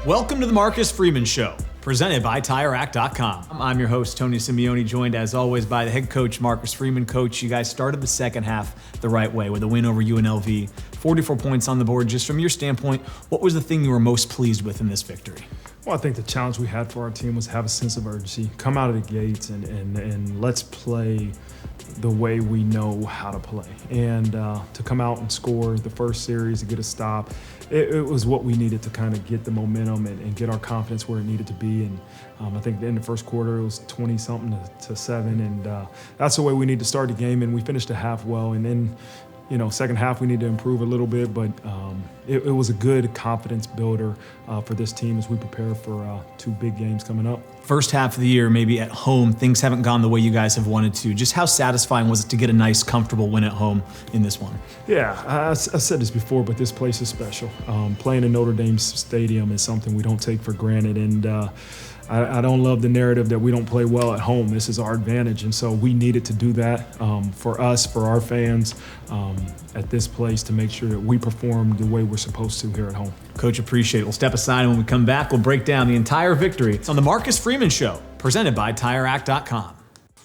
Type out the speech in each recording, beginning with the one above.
Welcome to the Marcus Freeman Show, presented by TireRack.com. I'm your host, Tony Simeone, joined as always by the head coach, Marcus Freeman. Coach, you guys started the second half the right way with a win over UNLV. 44 points on the board. Just from your standpoint, what was the thing you were most pleased with in this victory? Well, I think the challenge we had for our team was have a sense of urgency, come out of the gates and let's play the way we know how to play. And to come out and score the first series, to get a stop, it was what we needed to kind of get the momentum and get our confidence where it needed to be. And I think in the first quarter it was 20-something to 7, and that's the way we need to start the game. And we finished the half well, and then second half we need to improve a little bit, but it was a good confidence builder for this team as we prepare for 2 big games coming up. First half of the year, maybe at home, things haven't gone the way you guys have wanted to. Just how satisfying was it to get a nice, comfortable win at home in this one? Yeah, I said this before, but this place is special. Playing in Notre Dame Stadium is something we don't take for granted, and I don't love the narrative that we don't play well at home. This is our advantage, and so we needed to do that for us, for our fans at this place, to make sure that we perform the way we're supposed to here at home. Coach, appreciate it. We'll step aside, and when we come back, we'll break down the entire victory. It's on the Marcus Freeman Show, presented by TireRack.com.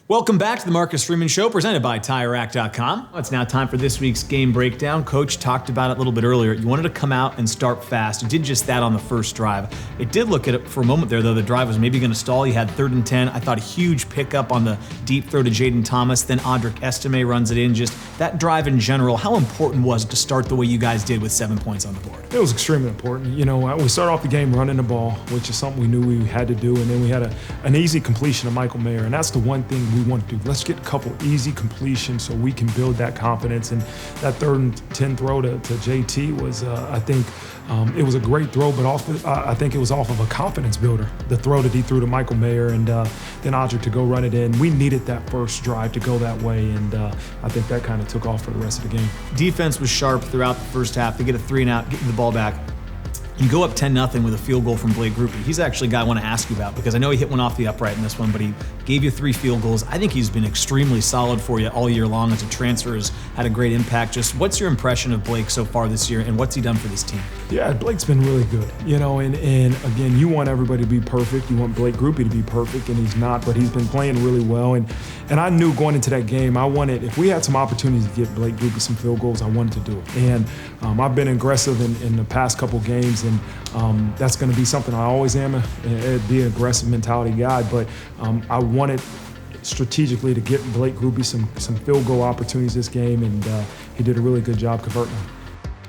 Welcome back to the Marcus Freeman Show, presented by TireRack.com. It's now time for this week's game breakdown. Coach talked about it a little bit earlier. You wanted to come out and start fast. You did just that on the first drive. It did look at it for a moment there, though. The drive was maybe going to stall. You had 3rd and 10. I thought a huge pickup on the deep throw to Jaden Thomas. Then Audric Estime runs it in. Just that drive in general, how important was it to start the way you guys did with 7 points on the board? It was extremely important. We started off the game running the ball, which is something we knew we had to do, and then we had an easy completion of Michael Mayer, and that's the one thing we want to do. Let's get a couple easy completions so we can build that confidence. And that 3rd and 10 throw to JT was, I think, it was a great throw, but I think it was off of a confidence builder. The throw that he threw to Michael Mayer, and then Audric to go run it in. We needed that first drive to go that way, and I think that kind of took off for the rest of the game. Defense was sharp throughout the first half. They get a 3-and-out, get the ball back. You go up 10-0 with a field goal from Blake Grupe. He's actually a guy I want to ask you about, because I know he hit one off the upright in this one, but he gave you 3 field goals. I think he's been extremely solid for you all year long as a transfer, has had a great impact. Just what's your impression of Blake so far this year, and what's he done for this team? Yeah, Blake's been really good. And again, you want everybody to be perfect. You want Blake Grupe to be perfect, and he's not, but he's been playing really well. And I knew going into that game, if we had some opportunities to get Blake Grupe some field goals, I wanted to do it. And I've been aggressive in the past couple games, and that's going to be something I always am, be an aggressive mentality guy, but I wanted strategically to get Blake Grupe some field goal opportunities this game, and he did a really good job converting them.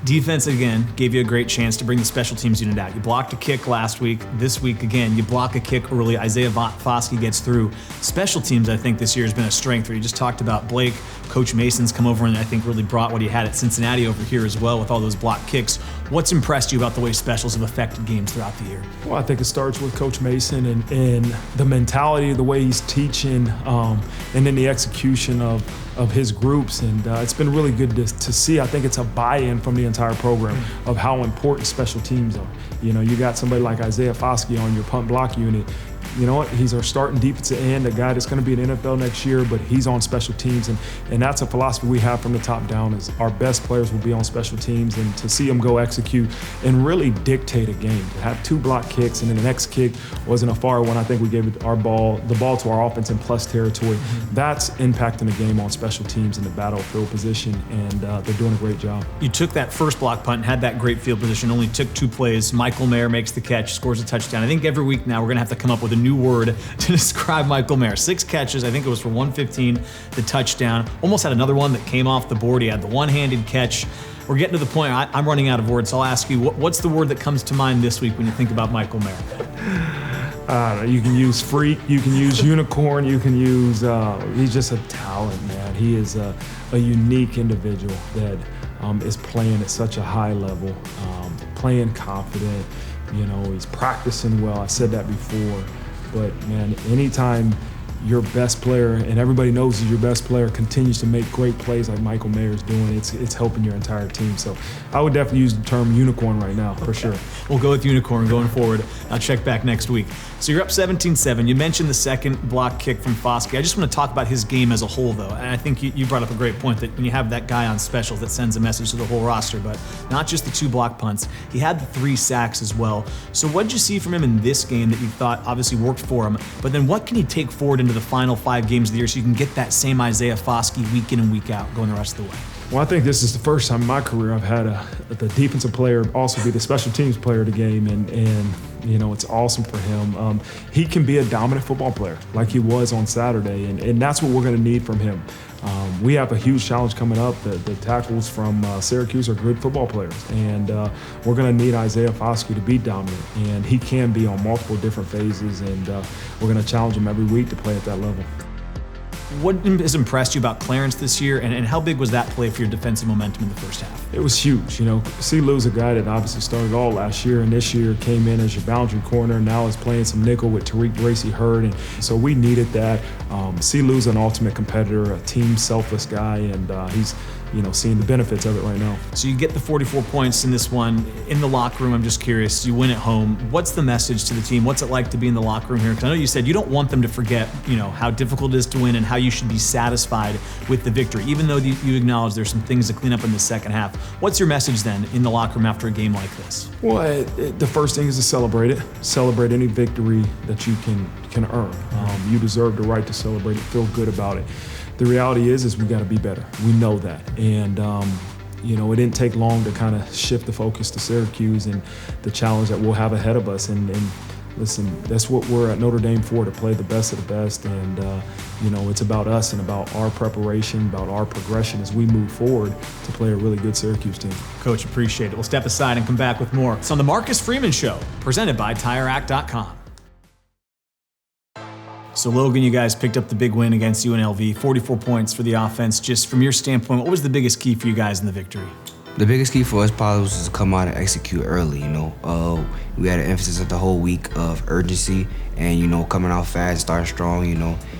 Defense, again, gave you a great chance to bring the special teams unit out. You blocked a kick last week. This week, again, you block a kick early. Isaiah Foskey gets through. Special teams, I think, this year has been a strength. You just talked about Blake. Coach Mason's come over and I think really brought what he had at Cincinnati over here as well with all those block kicks. What's impressed you about the way specials have affected games throughout the year? Well, I think it starts with Coach Mason and the mentality, the way he's teaching, and then the execution of his groups. And it's been really good to see. I think it's a buy-in from the entire program of how important special teams are. You got somebody like Isaiah Foskey on your punt block unit. You know what? He's our starting defensive end, a guy that's going to be in the NFL next year, but he's on special teams. And that's a philosophy we have from the top down, is our best players will be on special teams, and to see them go execute and really dictate a game. To have 2 block kicks and then the next kick wasn't a far one. I think we gave the ball to our offense in plus territory. That's impacting the game on special teams in the battlefield position, and they're doing a great job. You took that first block punt and had that great field position, only took 2 plays. Michael Mayer makes the catch, scores a touchdown. I think every week now we're going to have to come up with a new word to describe Michael Mayer. 6 catches, I think it was for 115, the touchdown. Almost had another one that came off the board. He had the one-handed catch. We're getting to the point, I'm running out of words, so I'll ask you, what's the word that comes to mind this week when you think about Michael Mayer? You can use freak, you can use unicorn, you can use, he's just a talent, man. He is a unique individual that is playing at such a high level, playing confident. He's practicing well. I said that before. But, man, anytime your best player, and everybody knows that your best player continues to make great plays like Michael Mayer's doing, it's helping your entire team. So I would definitely use the term unicorn right now, for sure. We'll go with unicorn going forward. I'll check back next week. So you're up 17-7. You mentioned the second block kick from Foskey. I just want to talk about his game as a whole, though. And I think you brought up a great point that when you have that guy on specials, that sends a message to the whole roster, but not just the 2 block punts. He had the 3 sacks as well. So what did you see from him in this game that you thought obviously worked for him? But then what can he take forward into the final 5 games of the year so you can get that same Isaiah Foskey week in and week out going the rest of the way? Well, I think this is the first time in my career I've had the defensive player also be the special teams player of the game, and you know, it's awesome for him. He can be a dominant football player like he was on Saturday, and that's what we're going to need from him. We have a huge challenge coming up. The tackles from Syracuse are good football players, and we're going to need Isaiah Foskey to be dominant, and he can be on multiple different phases, and we're going to challenge him every week to play at that level. What has impressed you about Clarence this year, and how big was that play for your defensive momentum in the first half? It was huge. You know, Lou's a guy that obviously started all last year, and this year came in as your boundary corner, now is playing some nickel with Tariq Bracy-Hurd, and so we needed that. Lou's an ultimate competitor, a team selfless guy, and he's seeing the benefits of it right now. So you get the 44 points in this one. In the locker room, I'm just curious, you win at home. What's the message to the team? What's it like to be in the locker room here? Because I know you said you don't want them to forget, how difficult it is to win and how you should be satisfied with the victory, even though you acknowledge there's some things to clean up in the second half. What's your message then in the locker room after a game like this? Well, the first thing is to celebrate it. Celebrate any victory that you can earn. You deserve the right to celebrate it, feel good about it. The reality is we got to be better. We know that. And, it didn't take long to kind of shift the focus to Syracuse and the challenge that we'll have ahead of us. And listen, that's what we're at Notre Dame for, to play the best of the best. And, it's about us and about our preparation, about our progression as we move forward to play a really good Syracuse team. Coach, appreciate it. We'll step aside and come back with more. It's on the Marcus Freeman Show, presented by TireRack.com. So Logan, you guys picked up the big win against UNLV, 44 points for the offense. Just from your standpoint, what was the biggest key for you guys in the victory? The biggest key for us probably was to come out and execute early, We had an emphasis of the whole week of urgency and, coming out fast, starting strong,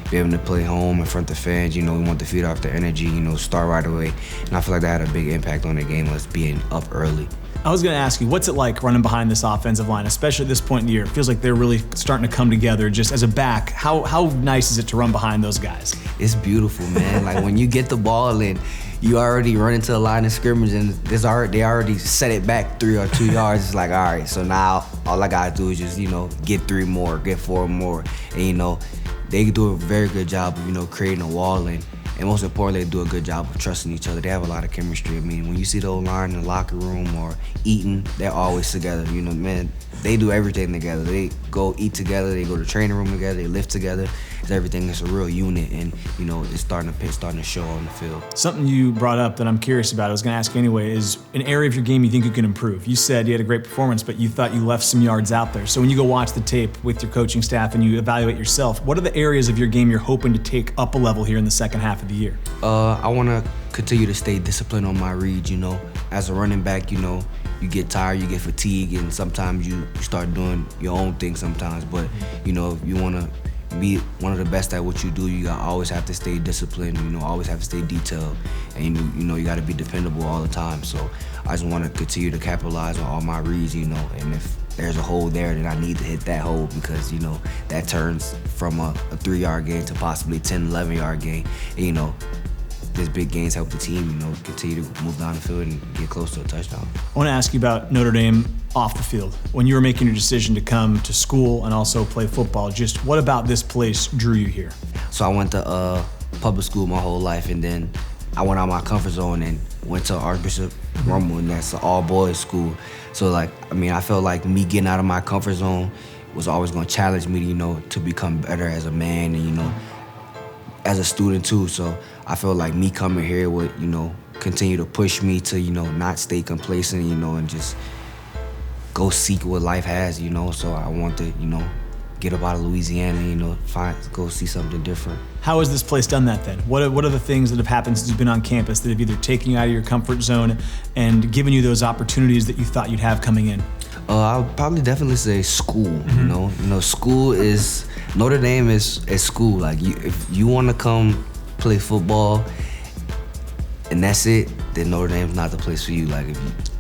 be able to play home in front of the fans, we want to feed off the energy, start right away. And I feel like that had a big impact on the game, us being up early. I was going to ask you, what's it like running behind this offensive line, especially at this point in the year? It feels like they're really starting to come together just as a back. How nice is it to run behind those guys? It's beautiful, man. Like when you get the ball and you already run into a line of scrimmage and they already set it back 3 or 2 yards. It's like, all right, so now all I got to do is just, get 3 more, get 4 more. And, they do a very good job of, creating a wall and most importantly, they do a good job of trusting each other. They have a lot of chemistry. I mean, when you see the line in the locker room or eating, they're always together. Man, they do everything together. They go eat together. They go to the training room together. They lift together. It's everything. It's a real unit, and it's starting to show on the field. Something you brought up that I'm curious about, I was going to ask you anyway, is an area of your game you think you can improve. You said you had a great performance, but you thought you left some yards out there. So when you go watch the tape with your coaching staff and you evaluate yourself, what are the areas of your game you're hoping to take up a level here in the second half of the year? I want to continue to stay disciplined on my reads. As a running back, you get tired, you get fatigued, and sometimes you start doing your own thing sometimes. But if you want to be one of the best at what you do, you always have to stay disciplined, always have to stay detailed, and you got to be dependable all the time. So I just want to continue to capitalize on all my reads, and if there's a hole there, then I need to hit that hole because, that turns from a 3-yard gain to possibly 10, 11-yard gain. And, these big gains help the team, continue to move down the field and get close to a touchdown. I want to ask you about Notre Dame off the field. When you were making your decision to come to school and also play football, just what about this place drew you here? So I went to public school my whole life, and then I went out of my comfort zone and went to Archbishop Rummel, and that's an all-boys school. So, I felt like me getting out of my comfort zone was always going to challenge me, to become better as a man and, as a student too. So I feel like me coming here would, continue to push me to, not stay complacent, and just go seek what life has, So I want to, get up out of Louisiana, go see something different. How has this place done that then? What are the things that have happened since you've been on campus that have either taken you out of your comfort zone and given you those opportunities that you thought you'd have coming in? I would probably definitely say school, School is Notre Dame is school. Like, if you want to come play football and that's it, then Notre Dame's not the place for you. Like,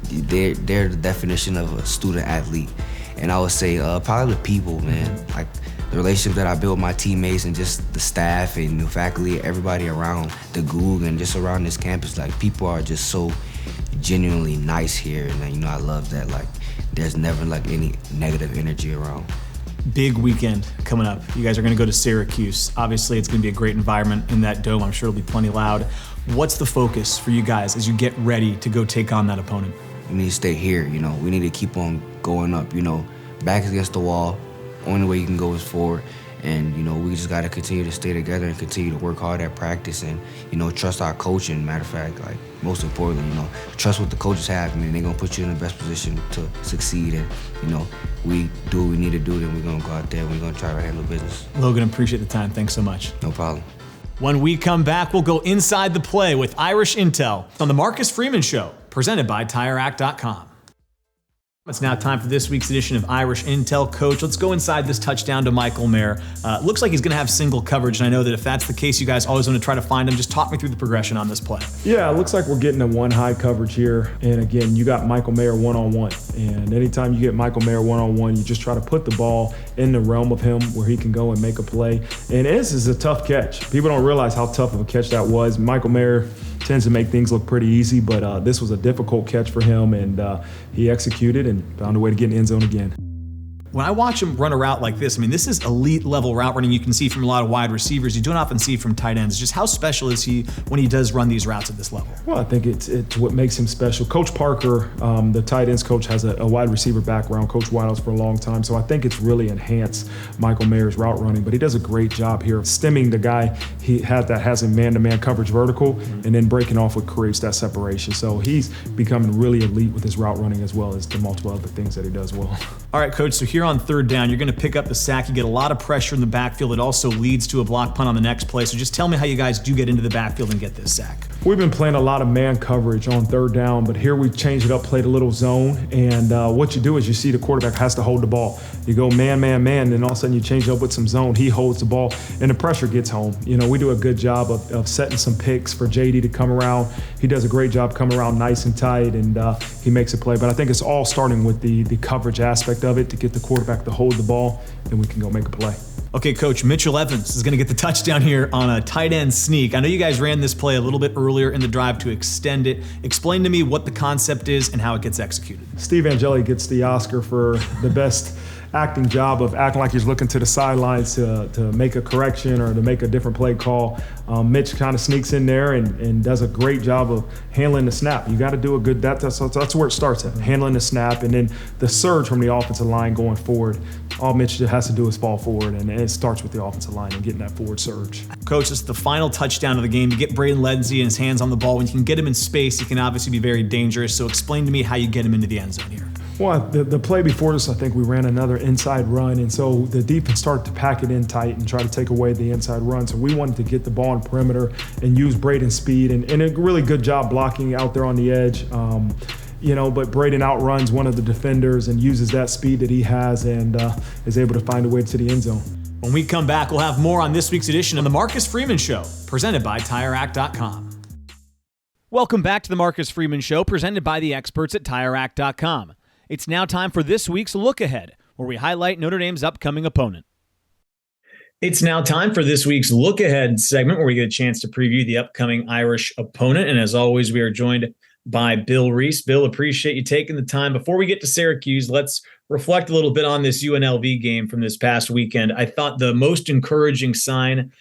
they're the definition of a student athlete. And I would say probably the people, man. Like, the relationship that I built with my teammates and just the staff and the faculty, everybody around the Goog and just around this campus, like, people are just so genuinely nice here. And, I love that. Like, there's never, like, any negative energy around. Big weekend coming up. You guys are going to go to Syracuse. Obviously, it's going to be a great environment in that dome. I'm sure it'll be plenty loud. What's the focus for you guys as you get ready to go take on that opponent? We need to stay here, We need to keep on going up, back against the wall. Only way you can go is forward. And, we just got to continue to stay together and continue to work hard at practice and, trust our coaching. Matter of fact, like, most importantly, trust what the coaches have. I mean, they're going to put you in the best position to succeed. And, we do what we need to do, then we're going to go out there and we're going to try to handle business. Logan, appreciate the time. Thanks so much. No problem. When we come back, we'll go inside the play with Irish Intel on the Marcus Freeman Show, presented by TireRack.com. It's now time for this week's edition of Irish Intel. Coach, let's go inside this touchdown to Michael Mayer. Looks like he's going to have single coverage, and I know that if that's the case, you guys always want to try to find him. Just talk me through the progression on this play. Yeah, it looks like we're getting a one high coverage here. And again, you got Michael Mayer one-on-one. And anytime you get Michael Mayer one-on-one, you just try to put the ball in the realm of him where he can go and make a play. And this is a tough catch. People don't realize how tough of a catch that was. Michael Mayer tends to make things look pretty easy, but this was a difficult catch for him, and he executed and found a way to get in the end zone again. When I watch him run a route like this, I mean, this is elite level route running you can see from a lot of wide receivers. You don't often see from tight ends. Just how special is he when he does run these routes at this level? Well, I think it's what makes him special. Coach Parker, the tight ends coach, has a wide receiver background, Coach Wiles for a long time. So I think it's really enhanced Michael Mayer's route running. But he does a great job here of stemming the guy has a man-to-man coverage vertical and then breaking off what creates that separation. So he's becoming really elite with his route running as well as the multiple other things that he does well. All right, Coach, so here on third down, you're going to pick up the sack. You get a lot of pressure in the backfield. It also leads to a block punt on the next play. So just tell me how you guys do get into the backfield and get this sack. We've been playing a lot of man coverage on third down, but here we changed it up, played a little zone. And what you do is you see the quarterback has to hold the ball. You go man, man, man, then all of a sudden you change it up with some zone. He holds the ball, and the pressure gets home. We do a good job of setting some picks for JD to come around. He does a great job coming around nice and tight, and he makes a play. But I think it's all starting with the coverage aspect of it to get the quarterback to hold the ball, and we can go make a play. Okay, Coach, Mitchell Evans is going to get the touchdown here on a tight end sneak. I know you guys ran this play a little bit earlier in the drive to extend it. Explain to me what the concept is and how it gets executed. Steve Angeli gets the Oscar for the best acting job of acting like he's looking to the sidelines to make a correction or to make a different play call. Mitch kind of sneaks in there and does a great job of handling the snap. You got to do a good, that's where it starts at, handling the snap, and then the surge from the offensive line going forward. All Mitch has to do is fall forward, and it starts with the offensive line and getting that forward surge. Coach, this is the final touchdown of the game. You get Braden Lenzy and his hands on the ball. When you can get him in space, he can obviously be very dangerous. So explain to me how you get him into the end zone here. Well, the play before this, I think we ran another inside run, and so the defense started to pack it in tight and try to take away the inside run. So we wanted to get the ball on perimeter and use Braden's speed, and a really good job blocking out there on the edge. But Braden outruns one of the defenders and uses that speed that he has and is able to find a way to the end zone. When we come back, we'll have more on this week's edition of the Marcus Freeman Show, presented by TireRack.com. Welcome back to the Marcus Freeman Show, presented by the experts at TireRack.com. It's now time for this week's Look Ahead, where we highlight Notre Dame's upcoming opponent. It's now time for this week's Look Ahead segment, where we get a chance to preview the upcoming Irish opponent. And as always, we are joined by Bill Reese. Bill, appreciate you taking the time. Before we get to Syracuse, let's reflect a little bit on this UNLV game from this past weekend. I thought the most encouraging sign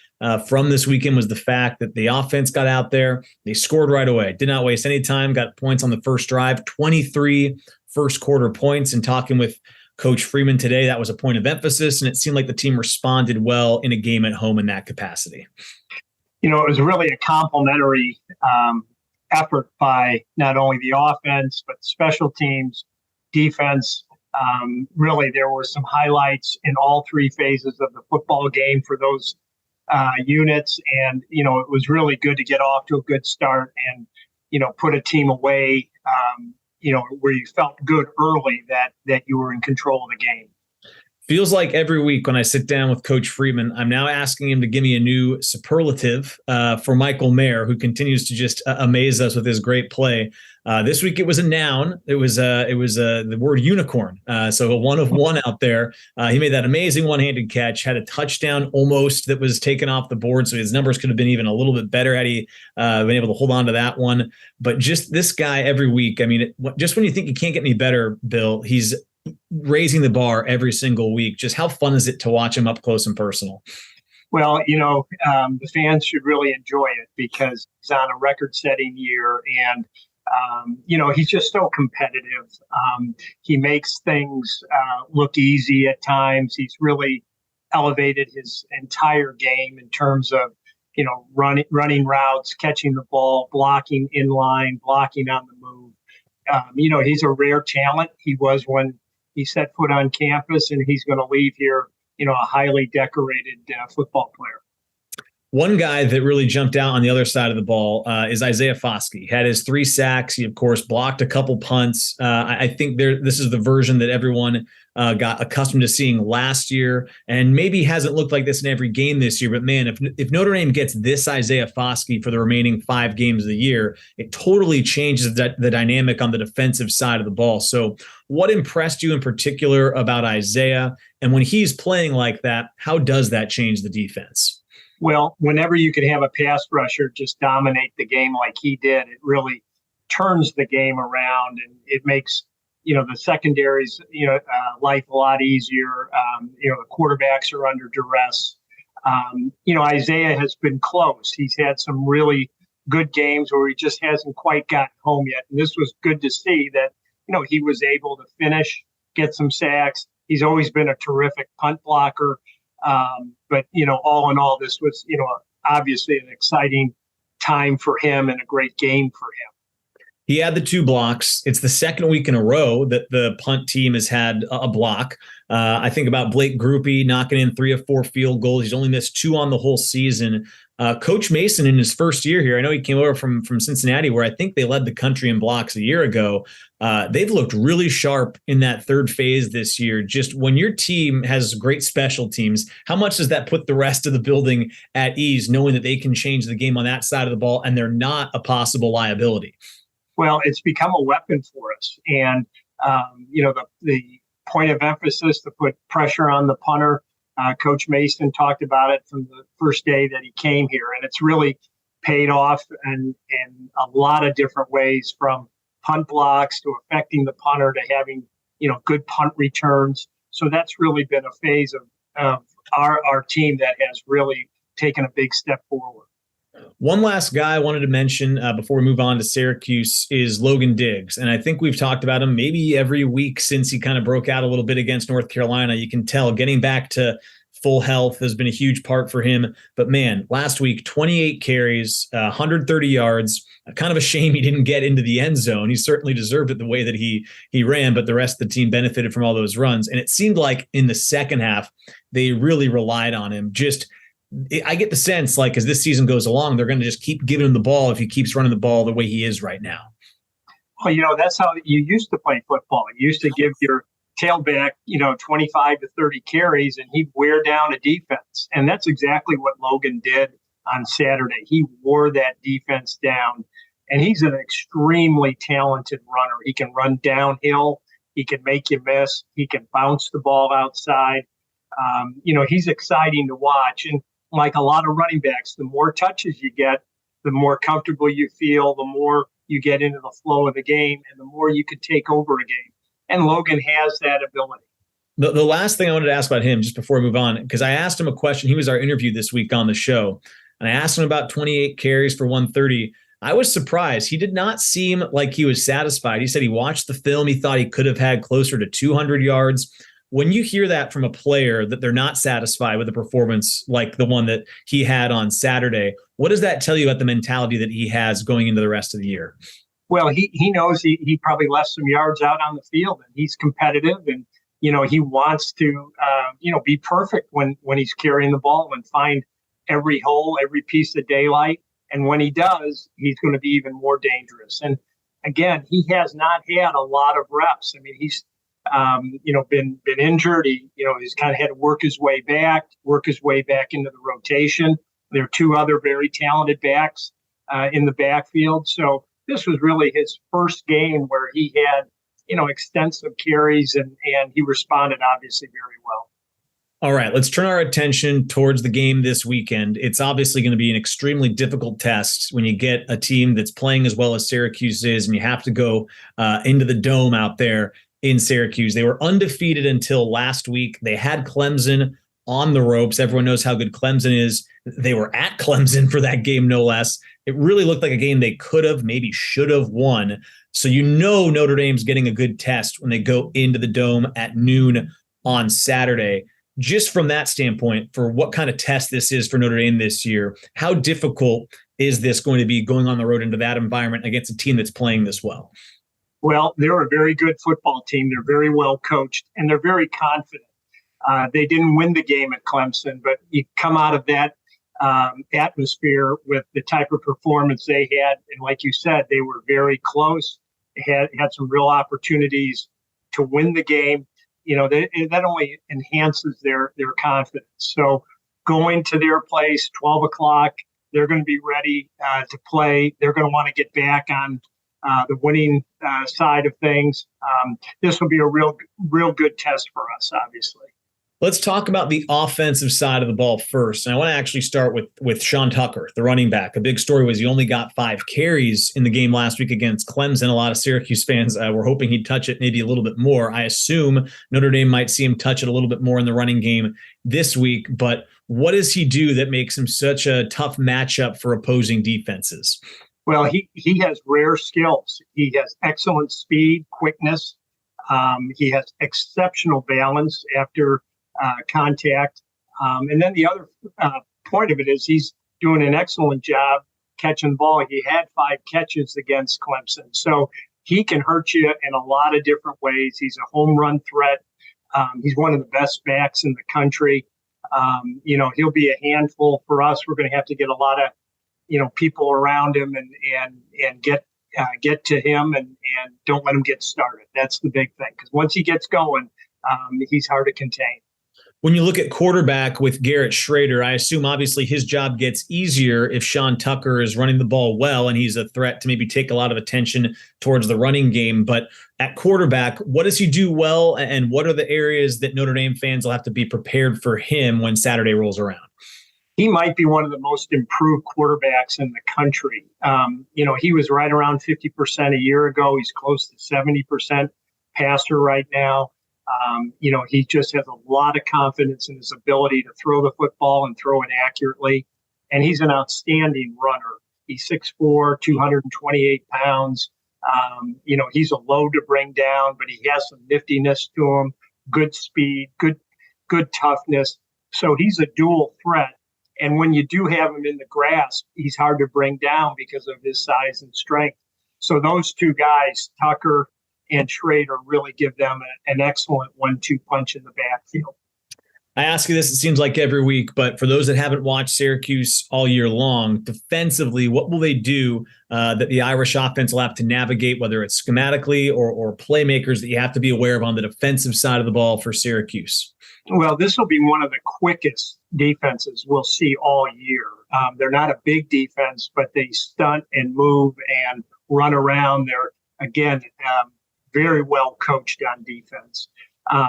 from this weekend was the fact that the offense got out there. They scored right away. Did not waste any time. Got points on the first drive, 23 first quarter points. And talking with Coach Freeman today, that was a point of emphasis, and it seemed like the team responded well in a game at home in that capacity. It was really a complimentary effort by not only the offense, but special teams, defense. Really, there were some highlights in all three phases of the football game for those units. And, it was really good to get off to a good start and, put a team away, where you felt good early that you were in control of the game. Feels like every week when I sit down with Coach Freeman, I'm now asking him to give me a new superlative for Michael Mayer, who continues to just amaze us with his great play. This week it was a noun. It was the word unicorn. So a one of one out there. He made that amazing one-handed catch, had a touchdown almost that was taken off the board. So his numbers could have been even a little bit better had he been able to hold on to that one. But just this guy every week. I mean, just when you think he can't get any better, Bill, he's raising the bar every single week. Just how fun is it to watch him up close and personal? Well, the fans should really enjoy it because he's on a record-setting year, and he's just so competitive. He makes things look easy at times. He's really elevated his entire game in terms of running routes, catching the ball, blocking in line, blocking on the move. He's a rare talent. He was when he set foot on campus, and he's going to leave here, a highly decorated football player. One guy that really jumped out on the other side of the ball is Isaiah Foskey. Had his 3 sacks. He, of course, blocked a couple punts. I think this is the version that everyone got accustomed to seeing last year, and maybe hasn't looked like this in every game this year. But man, if Notre Dame gets this Isaiah Foskey for the remaining 5 games of the year, it totally changes the dynamic on the defensive side of the ball. So what impressed you in particular about Isaiah? And when he's playing like that, how does that change the defense? Well, whenever you can have a pass rusher just dominate the game like he did, it really turns the game around, and it makes the secondary's life a lot easier. The quarterbacks are under duress. Isaiah has been close. He's had some really good games where he just hasn't quite gotten home yet, and this was good to see that he was able to finish, get some sacks. He's always been a terrific punt blocker. But all in all, this was, obviously an exciting time for him and a great game for him. He had the 2 blocks. It's the second week in a row that the punt team has had a block. I think about Blake Grupe knocking in 3 of 4 field goals. He's only missed 2 on the whole season. Coach Mason in his first year here, I know he came over from Cincinnati, where I think they led the country in blocks a year ago. They've looked really sharp in that third phase this year. Just when your team has great special teams, how much does that put the rest of the building at ease, knowing that they can change the game on that side of the ball and they're not a possible liability? Well, it's become a weapon for us. And, the point of emphasis to put pressure on the punter, Coach Mason talked about it from the first day that he came here, and it's really paid off in a lot of different ways, from punt blocks to affecting the punter to having, good punt returns. So that's really been a phase of our team that has really taken a big step forward. One last guy I wanted to mention before we move on to Syracuse is Logan Diggs. And I think we've talked about him maybe every week since he kind of broke out a little bit against North Carolina. You can tell getting back to full health has been a huge part for him. But man, last week, 28 carries, 130 yards. Kind of a shame he didn't get into the end zone. He certainly deserved it the way that he ran, but the rest of the team benefited from all those runs. And it seemed like in the second half, they really relied on him. I get the sense, like, as this season goes along, they're going to just keep giving him the ball if he keeps running the ball the way he is right now. Well, that's how you used to play football. You used to give your tailback, 25 to 30 carries, and he'd wear down a defense. And that's exactly what Logan did on Saturday. He wore that defense down, and he's an extremely talented runner. He can run downhill. He can make you miss. He can bounce the ball outside. He's exciting to watch. And like a lot of running backs, the more touches you get, the more comfortable you feel, the more you get into the flow of the game, and the more you could take over a game. And Logan has that ability. The last thing I wanted to ask about him, just before we move on, because I asked him a question. He was our interview this week on the show, and I asked him about 28 carries for 130. I was surprised. He did not seem like he was satisfied. He said he watched the film. He thought he could have had closer to 200 yards. When you hear that from a player, that they're not satisfied with a performance like the one that he had on Saturday, what does that tell you about the mentality that he has going into the rest of the year? Well, he knows he probably left some yards out on the field, and he's competitive, and he wants to be perfect when he's carrying the ball and find every hole, every piece of daylight. And when he does, he's going to be even more dangerous. And again, he has not had a lot of reps. I mean, he's been injured. He's kind of had to work his way back into the rotation. There are two other very talented backs in the backfield. So this was really his first game where he had, extensive carries and he responded obviously very well. All right, let's turn our attention towards the game this weekend. It's obviously going to be an extremely difficult test when you get a team that's playing as well as Syracuse is, and you have to go into the dome out there in Syracuse. They were undefeated until last week. They had Clemson on the ropes. Everyone knows how good Clemson is. They were at Clemson for that game, no less. It really looked like a game they could have, maybe should have won. So Notre Dame's getting a good test when they go into the dome at noon on Saturday. Just from that standpoint, for what kind of test this is for Notre Dame this year, how difficult is this going to be going on the road into that environment against a team that's playing this well? Well, they're a very good football team. They're very well coached, and they're very confident. They didn't win the game at Clemson, but you come out of that atmosphere with the type of performance they had. And like you said, they were very close. They had some real opportunities to win the game. That only enhances their confidence. So going to their place, 12 o'clock, they're going to be ready to play. They're going to want to get back on the winning side of things. This will be a real good test for us, obviously. Let's talk about the offensive side of the ball first. And I want to actually start with Sean Tucker, the running back. A big story was he only got 5 carries in the game last week against Clemson. A lot of Syracuse fans were hoping he'd touch it maybe a little bit more. I assume Notre Dame might see him touch it a little bit more in the running game this week. But what does he do that makes him such a tough matchup for opposing defenses? Well, he has rare skills. He has excellent speed, quickness. He has exceptional balance after contact. And then the other point of it is he's doing an excellent job catching the ball. He had 5 catches against Clemson. So he can hurt you in a lot of different ways. He's a home run threat. He's one of the best backs in the country. He'll be a handful for us. We're going to have to get a lot of, people around him and get to him and don't let him get started. That's the big thing. Because once he gets going, he's hard to contain. When you look at quarterback with Garrett Schrader, I assume obviously his job gets easier if Sean Tucker is running the ball well and he's a threat to maybe take a lot of attention towards the running game. But at quarterback, what does he do well, and what are the areas that Notre Dame fans will have to be prepared for him when Saturday rolls around? He might be one of the most improved quarterbacks in the country. He was right around 50% a year ago. He's close to 70% passer right now. He just has a lot of confidence in his ability to throw the football and throw it accurately. And he's an outstanding runner. He's 6'4", 228 pounds. He's a load to bring down, but he has some niftiness to him, good speed, good toughness. So he's a dual threat. And when you do have him in the grasp, he's hard to bring down because of his size and strength. So those two guys, Tucker and Schrader, really give them an excellent 1-2 punch in the backfield. I ask you this, it seems like every week, but for those that haven't watched Syracuse all year long, defensively, what will they do that the Irish offense will have to navigate, whether it's schematically or playmakers that you have to be aware of on the defensive side of the ball for Syracuse? Well, this will be one of the quickest defenses we'll see all year. They're not a big defense, but they stunt and move and run around. They're, again, very well coached on defense.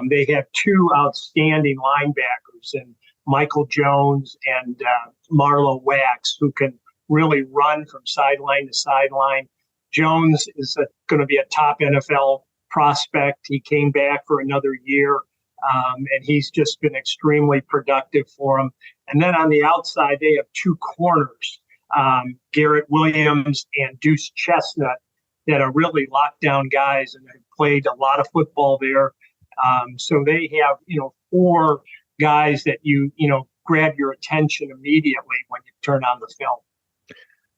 They have 2 outstanding linebackers in Michael Jones and Marlowe Wax, who can really run from sideline to sideline. Jones is going to be a top NFL prospect. He came back for another year, and he's just been extremely productive for them. And then on the outside, they have 2 corners, Garrett Williams and Deuce Chestnut, that are really lockdown guys and have played a lot of football there. So they have, 4 guys that you grab your attention immediately when you turn on the film.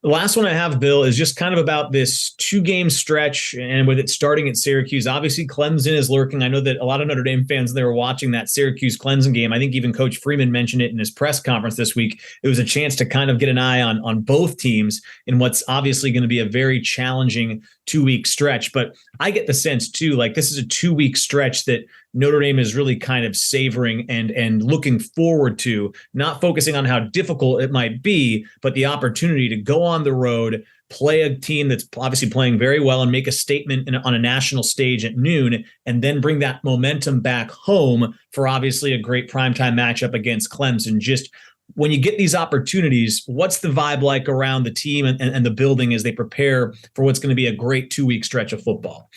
The last one I have, Bill, is just kind of about this 2-game stretch, and with it starting at Syracuse. Obviously, Clemson is lurking. I know that a lot of Notre Dame fans, they were watching that Syracuse-Clemson game. I think even Coach Freeman mentioned it in his press conference this week. It was a chance to kind of get an eye on both teams in what's obviously going to be a very challenging 2-week stretch. But I get the sense, too, like this is a 2-week stretch that Notre Dame is really kind of savoring and looking forward to, not focusing on how difficult it might be, but the opportunity to go on the road, play a team that's obviously playing very well and make a statement on a national stage at noon, and then bring that momentum back home for obviously a great primetime matchup against Clemson. Just when you get these opportunities, what's the vibe like around the team and the building as they prepare for what's going to be a great 2-week stretch of football?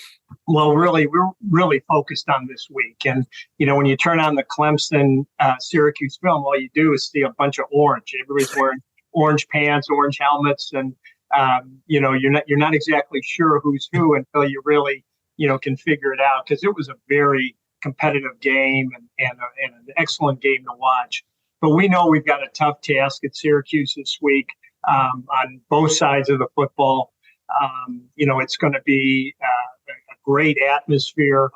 Well, really, we're really focused on this week. And, when you turn on the Clemson Syracuse film, all you do is see a bunch of orange. Everybody's wearing orange pants, orange helmets. And, you're not exactly sure who's who until you really, can figure it out, because it was a very competitive game and an excellent game to watch. But we know we've got a tough task at Syracuse this week on both sides of the football. It's going to be a great atmosphere.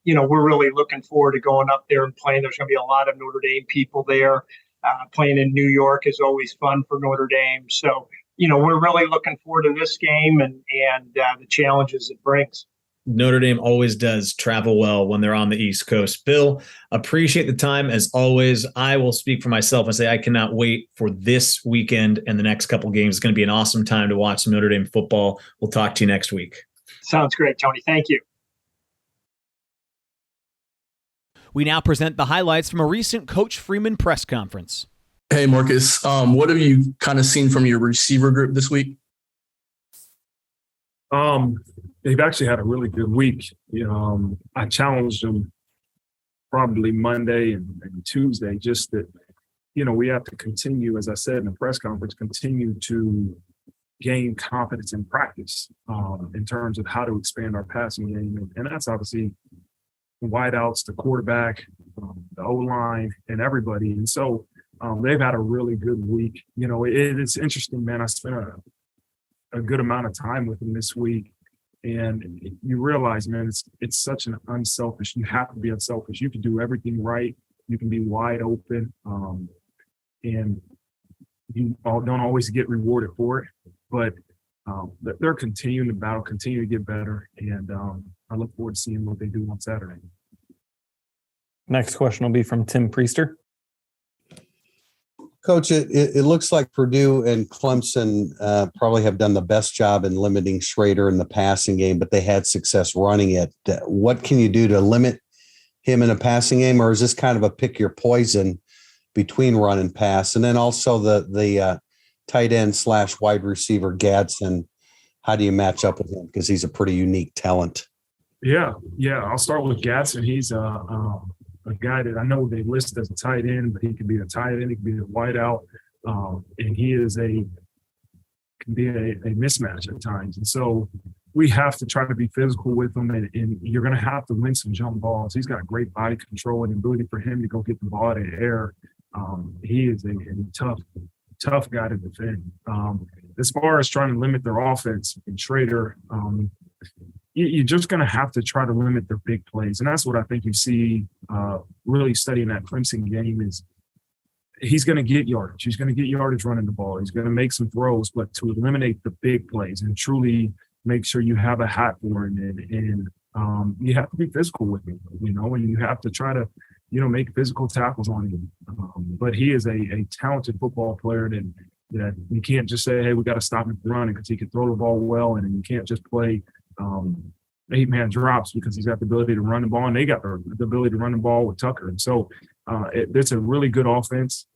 We're really looking forward to going up there and playing. There's going to be a lot of Notre Dame people there. Playing in New York is always fun for Notre Dame. So, we're really looking forward to this game and the challenges it brings. Notre Dame always does travel well when they're on the East Coast. Bill, appreciate the time as always. I will speak for myself and say I cannot wait for this weekend and the next couple games. It's going to be an awesome time to watch some Notre Dame football. We'll talk to you next week. Sounds great, Tony. Thank you. We now present the highlights from a recent Coach Freeman press conference. Hey, Marcus. What have you kind of seen from your receiver group this week? They've actually had a really good week. I challenged them probably Monday and Tuesday, just that, we have to continue, as I said in the press conference, continue to gain confidence in practice in terms of how to expand our passing game. And that's obviously the wideouts, the quarterback, the O-line, and everybody. And so they've had a really good week. It's interesting, man. I spent a good amount of time with them this week. And you realize, man, it's such an unselfish. You have to be unselfish. You can do everything right. You can be wide open. And you don't always get rewarded for it. But they're continuing to battle, continue to get better. And I look forward to seeing what they do on Saturday. Next question will be from Tim Priester. Coach, it looks like Purdue and Clemson probably have done the best job in limiting Schrader in the passing game, but they had success running it. What can you do to limit him in a passing game, or is this kind of a pick your poison between run and pass? And then also the tight end / wide receiver Gadsden, how do you match up with him? Because he's a pretty unique talent. Yeah. I'll start with Gadsden. He's a guy that I know they list as a tight end, but he could be a tight end, he could be a wideout, and he can be a mismatch at times. And so we have to try to be physical with him, and you're going to have to win some jump balls. He's got great body control and ability for him to go get the ball out of the air. He is a tough guy to defend. As far as trying to limit their offense and Schrader, you're just going to have to try to limit their big plays. And that's what I think you see really studying that Clemson game is he's going to get yardage. He's going to get yardage running the ball. He's going to make some throws, but to eliminate the big plays and truly make sure you have a hat for him. And you have to be physical with him, and you have to try to, make physical tackles on him. But he is a talented football player that you can't just say, hey, we got to stop him from running because he can throw the ball well, and you can't just play 8-man drops because he's got the ability to run the ball, and they got the ability to run the ball with Tucker. And so it's a really good offense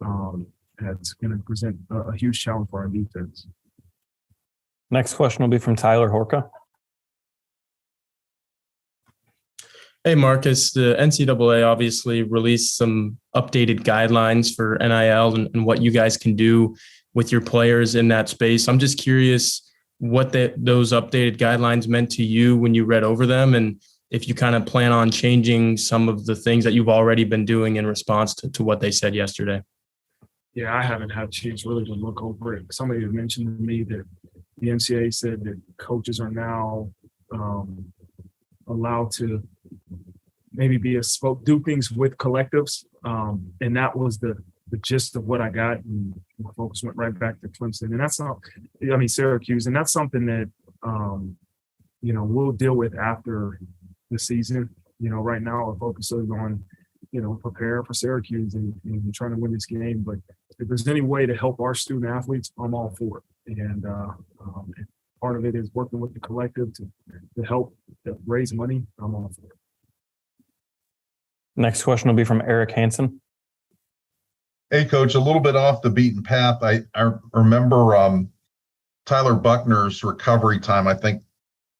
that's going to present a huge challenge for our defense. Next question will be from Tyler Horka. Hey, Marcus, the NCAA obviously released some updated guidelines for NIL and what you guys can do with your players in that space. I'm just curious what those updated guidelines meant to you when you read over them, and if you kind of plan on changing some of the things that you've already been doing in response to what they said yesterday. Yeah, I haven't had a chance really to look over it. Somebody had mentioned to me that the NCAA said that coaches are now allowed to maybe do things with collectives, and that was the gist of what I got. And my focus went right back to Clemson, and that's not, Syracuse, and that's something that we'll deal with after the season. Right now our focus is on prepare for Syracuse and trying to win this game. But if there's any way to help our student athletes, I'm all for it. And part of it is working with the collective to help raise money. I'm all for it. Next question will be from Eric Hansen. Hey, Coach, a little bit off the beaten path. I remember Tyler Buckner's recovery time, I think,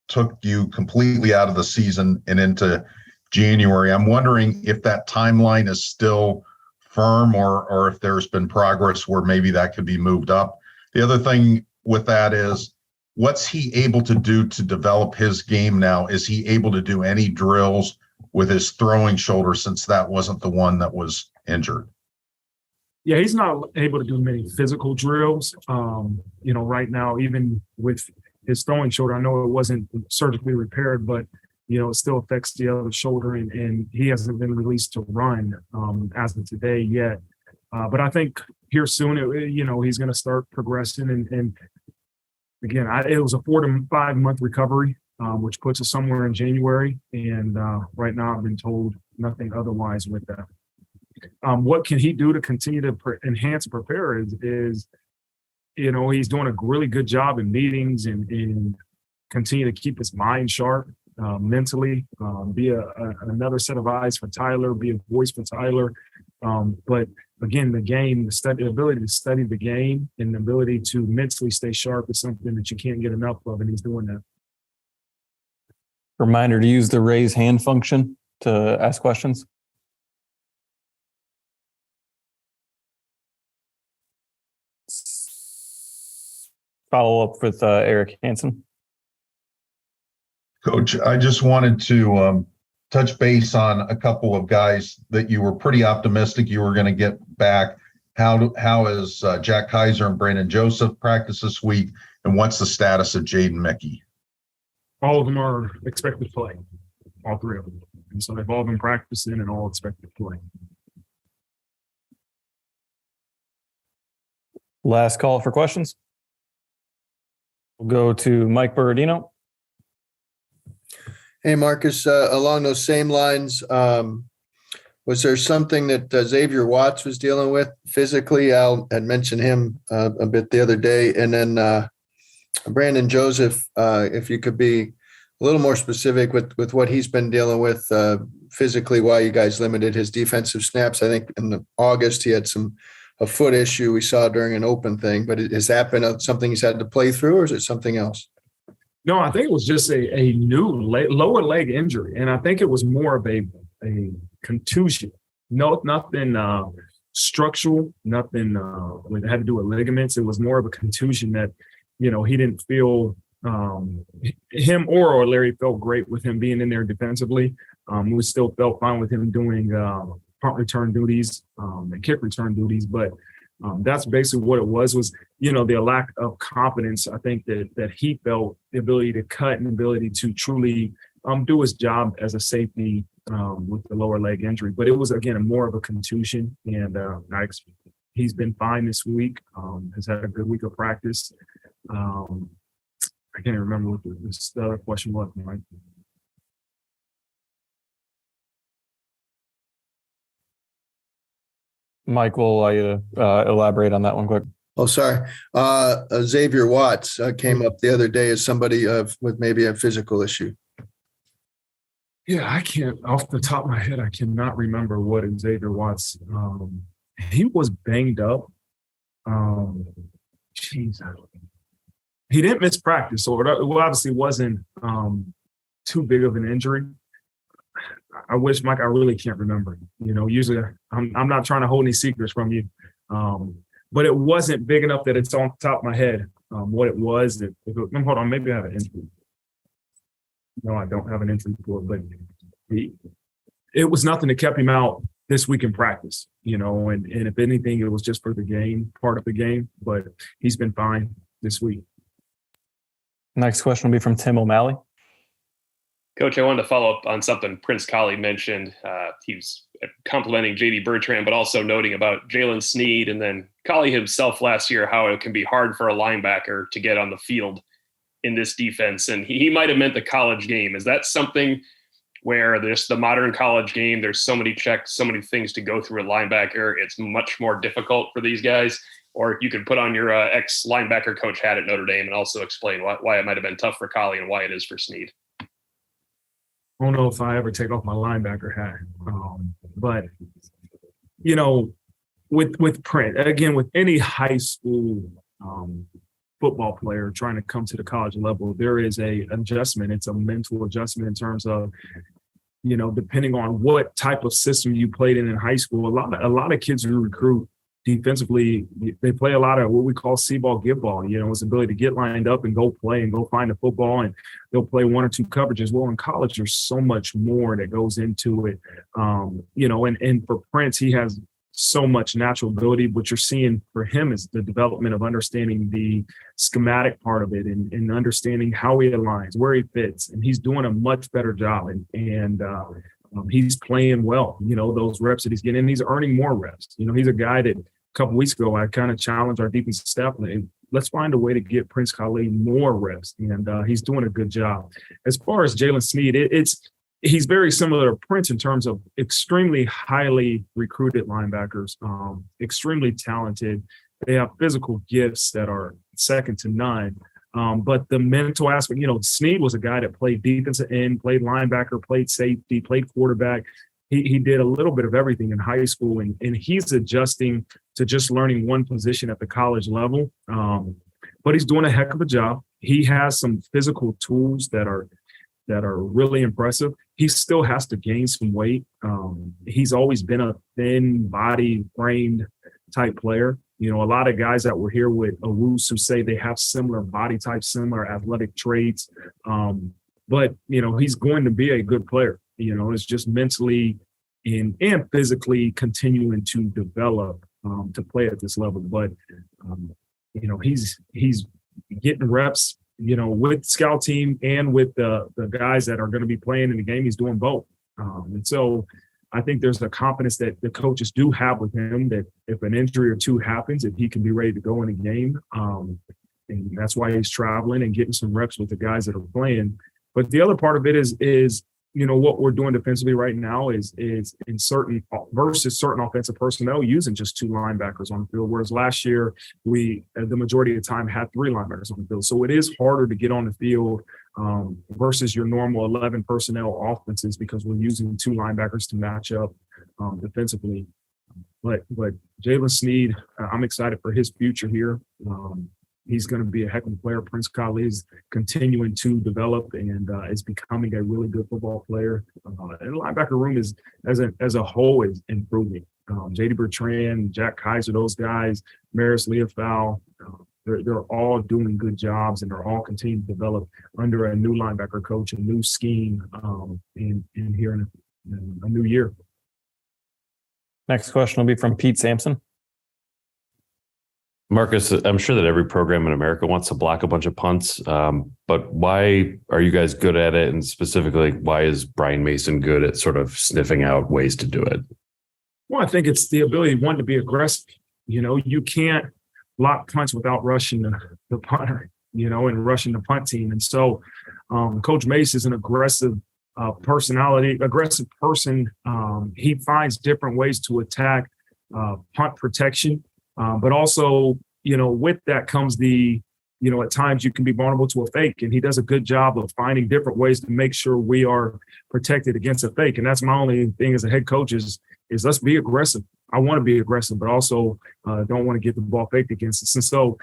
took you completely out of the season and into January. I'm wondering if that timeline is still firm or if there's been progress where maybe that could be moved up. The other thing with that is, what's he able to do to develop his game now? Is he able to do any drills with his throwing shoulder, since that wasn't the one that was injured? Yeah, he's not able to do many physical drills. Right now, even with his throwing shoulder, I know it wasn't surgically repaired, but it still affects the other shoulder, and he hasn't been released to run as of today yet. But I think here soon, he's going to start progressing. And again, it was a 4 to 5 month recovery, which puts us somewhere in January. And right now, I've been told nothing otherwise with that. What can he do to continue to enhance and prepare is he's doing a really good job in meetings and continue to keep his mind sharp. Mentally, be another set of eyes for Tyler, be a voice for Tyler. But again, the ability to study the game and the ability to mentally stay sharp is something that you can't get enough of, and he's doing that. Reminder to use the raise hand function to ask questions. Follow up with Eric Hansen. Coach, I just wanted to touch base on a couple of guys that you were pretty optimistic you were going to get back. How is Jack Kaiser and Brandon Joseph practice this week, and what's the status of Jaden Mickey? All of them are expected to play, all three of them. And so they've all been practicing and all expected to play. Last call for questions. We'll go to Mike Berardino. Hey, Marcus, along those same lines, was there something that Xavier Watts was dealing with physically? Al had mentioned him a bit the other day. And then Brandon Joseph, if you could be a little more specific with what he's been dealing with physically, why you guys limited his defensive snaps. I think in August he had a foot issue we saw during an open thing, but has that been something he's had to play through, or is it something else? No, I think it was just a new lower leg injury, and I think it was more of a contusion. No, nothing structural, nothing that had to do with ligaments. It was more of a contusion that, he didn't feel him or Larry felt great with him being in there defensively. We still felt fine with him doing punt return duties and kick return duties, but that's basically what it was the lack of confidence. I think that he felt the ability to cut and ability to truly do his job as a safety with the lower leg injury. But it was, again, more of a contusion, and he's been fine this week, has had a good week of practice. I can't even remember what the other question was, Mike. Mike, will I elaborate on that one quick? Oh, sorry. Xavier Watts came up the other day as somebody with maybe a physical issue. Yeah, I can't, off the top of my head, I cannot remember what Xavier Watts. He was banged up. He didn't miss practice, so it obviously wasn't too big of an injury. I wish, Mike, I really can't remember. Usually I'm not trying to hold any secrets from you. But it wasn't big enough that it's on top of my head what it was. Hold on, maybe I have an injury. No, I don't have an injury report, but it was nothing that kept him out this week in practice, and if anything, it was just for the game, part of the game, but he's been fine this week. Next question will be from Tim O'Malley. Coach, I wanted to follow up on something Prince Colley mentioned. He was complimenting J.D. Bertrand, but also noting about Jalen Sneed and then Colley himself last year, how it can be hard for a linebacker to get on the field in this defense. And he might have meant the college game. Is that something where there's the modern college game, there's so many checks, so many things to go through a linebacker, it's much more difficult for these guys? Or you could put on your ex-linebacker coach hat at Notre Dame and also explain why it might have been tough for Colley and why it is for Sneed. I don't know if I ever take off my linebacker hat. But, with Print, again, with any high school football player trying to come to the college level, there is a adjustment. It's a mental adjustment in terms of, depending on what type of system you played in high school. A lot of kids who recruit defensively, they play a lot of what we call see ball, give ball. It's the ability to get lined up and go play and go find the football, and they'll play one or two coverages. Well, in college, there's so much more that goes into it. And for Prince, he has so much natural ability. What you're seeing for him is the development of understanding the schematic part of it and understanding how he aligns, where he fits, and he's doing a much better job. And he's playing well, those reps that he's getting, and he's earning more reps. He's a guy that a couple weeks ago, I kind of challenged our defensive staff, and let's find a way to get Prince Colley more reps. And he's doing a good job. As far as Jalen Sneed, he's very similar to Prince in terms of extremely highly recruited linebackers, extremely talented. They have physical gifts that are second to none. But the mental aspect, Sneed was a guy that played defensive end, played linebacker, played safety, played quarterback. He did a little bit of everything in high school, and he's adjusting to just learning one position at the college level. But he's doing a heck of a job. He has some physical tools that are really impressive. He still has to gain some weight. He's always been a thin body framed type player. A lot of guys that were here with Owusu say they have similar body types, similar athletic traits. But he's going to be a good player. It's just mentally and physically continuing to develop to play at this level. But, he's getting reps, with scout team and with the guys that are going to be playing in the game. He's doing both. And so I think there's a confidence that the coaches do have with him that if an injury or two happens, if he can be ready to go in a game. And that's why he's traveling and getting some reps with the guys that are playing. But the other part of it is what we're doing defensively right now is in certain offensive personnel using just two linebackers on the field, whereas last year we, the majority of the time, had three linebackers on the field. So it is harder to get on the field versus your normal 11 personnel offenses because we're using two linebackers to match up defensively. But Jalen Sneed, I'm excited for his future here. He's going to be a heck of a player. Prince Colley is continuing to develop and is becoming a really good football player. And the linebacker room is, as a whole, is improving. J.D. Bertrand, Jack Kaiser, those guys, Maris Leofow, they're all doing good jobs, and they're all continuing to develop under a new linebacker coach, a new scheme, and here in a new year. Next question will be from Pete Sampson. Marcus, I'm sure that every program in America wants to block a bunch of punts, but why are you guys good at it? And specifically, why is Brian Mason good at sort of sniffing out ways to do it? Well, I think it's the ability, one, to be aggressive. You can't block punts without rushing the punter, and rushing the punt team. And so Coach Mace is an aggressive aggressive person. He finds different ways to attack punt protection. But also, with that comes at times you can be vulnerable to a fake, and he does a good job of finding different ways to make sure we are protected against a fake. And that's my only thing as a head coach is let's be aggressive. I want to be aggressive, but also don't want to get the ball faked against us. And so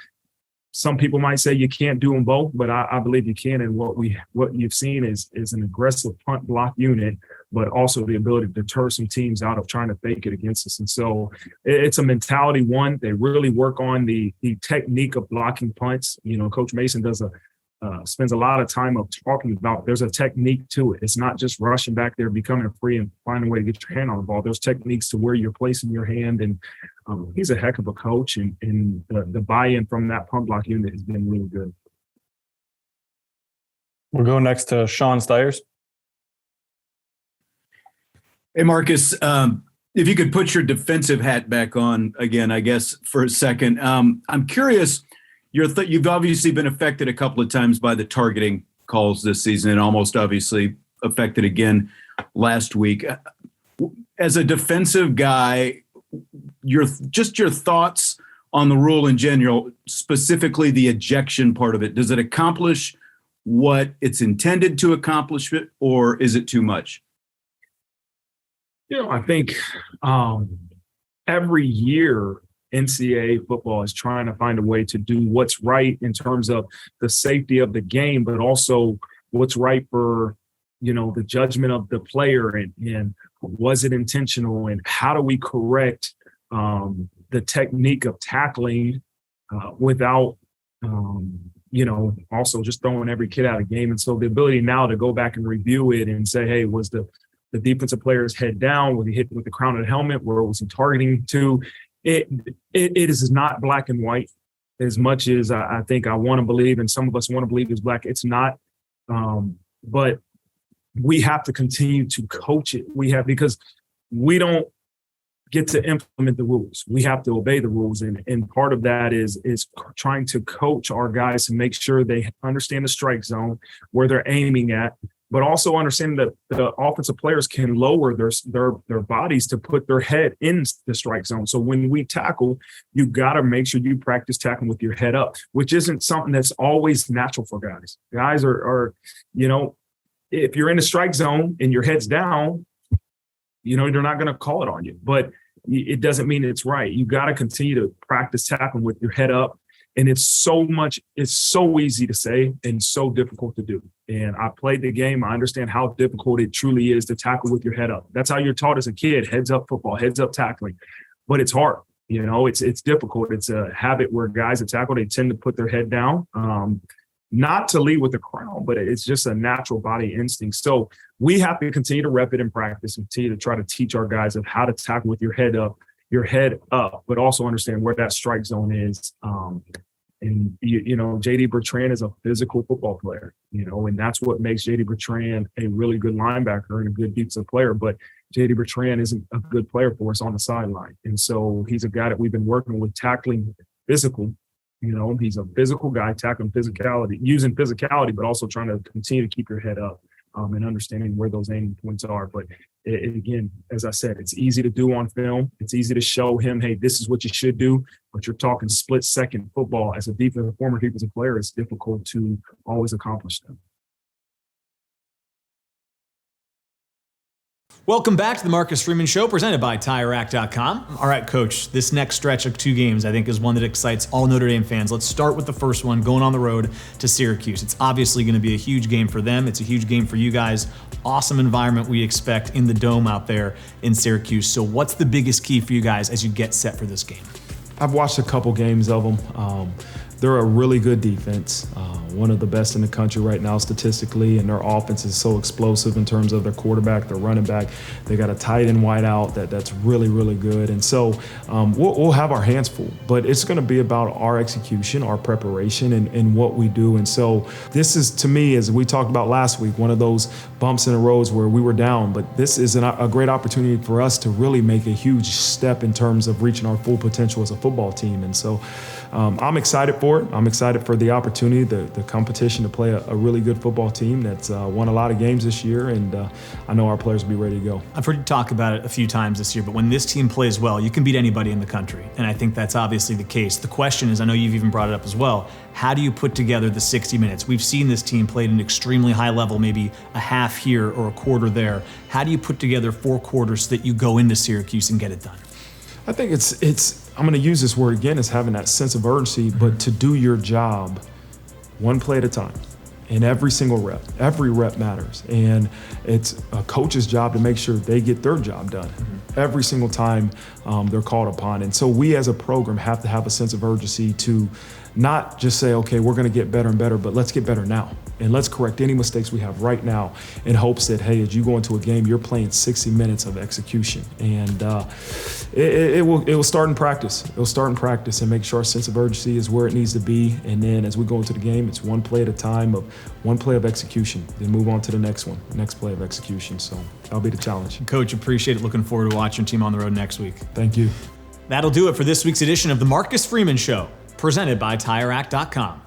some people might say you can't do them both, but I believe you can. And what you've seen is an aggressive punt block unit, but also the ability to deter some teams out of trying to fake it against us. And so it's a mentality one. They really work on the technique of blocking punts. Coach Mason does a spends a lot of time of talking about there's a technique to it. It's not just rushing back there, becoming free and finding a way to get your hand on the ball. There's techniques to where you're placing your hand, and he's a heck of a coach, and the buy-in from that punt block unit has been really good. We'll go next to Sean Stiers. Hey, Marcus, if you could put your defensive hat back on again, I guess, for a second. I'm curious, you've obviously been affected a couple of times by the targeting calls this season, and almost obviously affected again last week. As a defensive guy, your thoughts on the rule in general, specifically the ejection part of it. Does it accomplish what it's intended to accomplish, or is it too much? I think every year NCAA football is trying to find a way to do what's right in terms of the safety of the game, but also what's right for, the judgment of the player, and was it intentional, and how do we correct the technique of tackling without, also just throwing every kid out of game. And so the ability now to go back and review it and say, hey, was the defensive player's head down? Was he hit with the crown of the helmet? Where was he targeting to? It is not black and white as much as I think I want to believe, and some of us want to believe is black. It's not. But we have to continue to coach it. Because we don't get to implement the rules. We have to obey the rules. And part of that is trying to coach our guys to make sure they understand the strike zone, where they're aiming at, but also understand that the offensive players can lower their bodies to put their head in the strike zone. So when we tackle, you got to make sure you practice tackling with your head up, which isn't something that's always natural for guys. Guys are if you're in the strike zone and your head's down, they're not going to call it on you, but it doesn't mean it's right. You got to continue to practice tackling with your head up. And it's so easy to say and so difficult to do. And I played the game. I understand how difficult it truly is to tackle with your head up. That's how you're taught as a kid, heads up football, heads up tackling. But it's hard. It's difficult. It's a habit where guys that tackle, they tend to put their head down. Not to lead with the crown, but it's just a natural body instinct. So we have to continue to rep it in practice and continue to try to teach our guys of how to tackle with your head up, but also understand where that strike zone is. And J.D. Bertrand is a physical football player, and that's what makes J.D. Bertrand a really good linebacker and a good defensive player. But J.D. Bertrand isn't a good player for us on the sideline. And so he's a guy that we've been working with tackling physical. He's a physical guy, tackling physicality, using physicality, but also trying to continue to keep your head up and understanding where those aiming points are. But again, as I said, it's easy to do on film. It's easy to show him, hey, this is what you should do. But you're talking split-second football. As a former defensive player, it's difficult to always accomplish them. Welcome back to the Marcus Freeman Show, presented by TireRack.com. All right, Coach, this next stretch of 2 games, I think, is one that excites all Notre Dame fans. Let's start with the first one, going on the road to Syracuse. It's obviously going to be a huge game for them. It's a huge game for you guys. Awesome environment we expect in the Dome out there in Syracuse. So what's the biggest key for you guys as you get set for this game? I've watched a couple games of them. They're a really good defense, one of the best in the country right now statistically, and their offense is so explosive in terms of their quarterback, their running back. They got a tight end wide out that's really, really good. And so we'll have our hands full, but it's going to be about our execution, our preparation, and what we do. And so this is, to me, as we talked about last week, one of those bumps in the roads where we were down, but this is a great opportunity for us to really make a huge step in terms of reaching our full potential as a football team. And so I'm excited for it. I'm excited for the opportunity, the competition to play a really good football team that's won a lot of games this year, and I know our players will be ready to go. I've heard you talk about it a few times this year, but when this team plays well, you can beat anybody in the country, and I think that's obviously the case. The question is, I know you've even brought it up as well, how do you put together the 60 minutes? We've seen this team play at an extremely high level, maybe a half here or a quarter there. How do you put together 4 quarters so that you go into Syracuse and get it done? I think it's I'm going to use this word again, is having that sense of urgency, but to do your job one play at a time. And every single rep, every rep matters. And it's a coach's job to make sure they get their job done every single time they're called upon. And so we as a program have to have a sense of urgency to not just say, okay, we're going to get better and better, but let's get better now. And let's correct any mistakes we have right now in hopes that, hey, as you go into a game, you're playing 60 minutes of execution. And it will start in practice. It will start in practice and make sure our sense of urgency is where it needs to be. And then as we go into the game, it's one play at a time of one play of execution, then move on to the next one, next play of execution. So that'll be the challenge. Coach, appreciate it. Looking forward to watching your team on the road next week. Thank you. That'll do it for this week's edition of the Marcus Freeman Show, presented by TireRack.com.